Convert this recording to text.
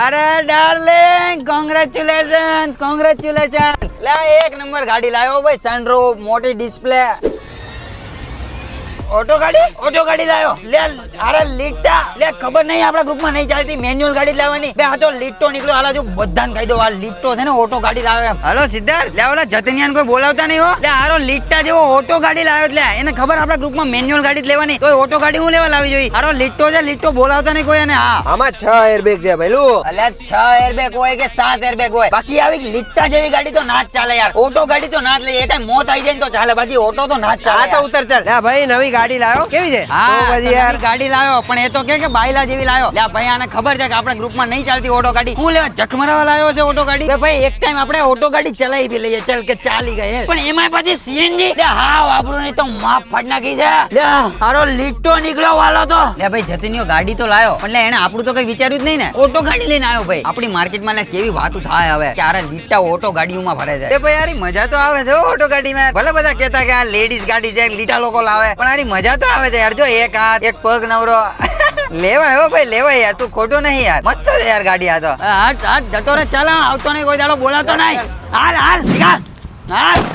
અરે darling congratulation લે એક નંબર ગાડી લાવ્યો ભાઈ સનરૂફ મોટી ડિસ્પ્લે ઓટો ગાડી લાવ્યો લે અરે લીટા લે ખબર નહીં આપણા ગ્રુપમાં નહીં ચાલતી મેન્યુઅલ ગાડી લાવવાની બે આ તો લીટો નીકળ્યો હાલા જો બધાને કહી દો આ લીટો છે ને ઓટો ગાડી લાવે હાલો સિદ્ધાર્થ લે ઓલા જતનિયાન કોઈ બોલાવતા નહીં હો લે આરો લીટા જેવો ઓટો ગાડી લાવ્યો લે એને ખબર આપણા ગ્રુપમાં મેન્યુઅલ ગાડી જ લેવાની તો ઓટો ગાડી હું લેવા લાવી જોઈ આરો લીટો છે લીટો બોલાવતા નહીં કોઈ અને હા આમાં 6 એરબેગ છે ભાઈલું અલ્યા 6 એરબેગ હોય કે 7 એરબેગ હોય બાકી આવી લીટા જેવી ગાડી તો ના જ ચાલે યાર ઓટો ગાડી તો ના જ લે એ ટાઈમ મોત આવી જાય તો ચાલે બાકી ઓટો તો ના જ ચાલે આ તો ઉતર ચાલ લે ભાઈ નવી ગાડી લાવ્યો કેવી છે હા તો પછી યાર ગાડી લાવ્યો પણ એ તો કે બાયલા જેવી લાવ્યો લે ભાઈ આને ખબર છે કે આપણા ગ્રુપમાં નહીં ચાલતી ઓટો ગાડી હું લેવા જખમરાવા લાવ્યો છે ઓટો ગાડી કે ભાઈ એક ટાઈમ આપણે ઓટો ગાડી ચલાવી બી લઈએ ચાલ કે ચાલી ગઈ પણ એમાં પછી સીએનજી લે હા વાપરું નહીં તો માફ ફાડ નાખી છે લે હારો લીટો નીકળ્યો વાલો તો લે ભાઈ જતીનીઓ ગાડી તો લાવ્યો એટલે એને આપણું તો કઈ વિચાર્યું જ નહીં ને ઓટો ગાડી લઈને આવ્યો ભાઈ આપણી માર્કેટમાં ને કેવી વાતો થાય હવે કે આરે લીટા ઓટો ગાડીઓમાં ભરે છે ભાઈ યાર મજા તો આવે છે ઓટો ગાડીમાં ભલે બધા કહેતા કે આ લેડીઝ ગાડી છે લીટા લોકો લાવે પણ આરી મજા તો આવે છે યાર જો એક હાથ એક પગ નવરો લેવાય હો ભાઈ લેવાય યાર તું ખોટો નહીં યાર મસ્ત છે યાર ગાડી આ તો હાટ જતો રે ચાલ આવતો નહીં કોઈ દાડો બોલાતો નહીં હાલ નીકળ હાલ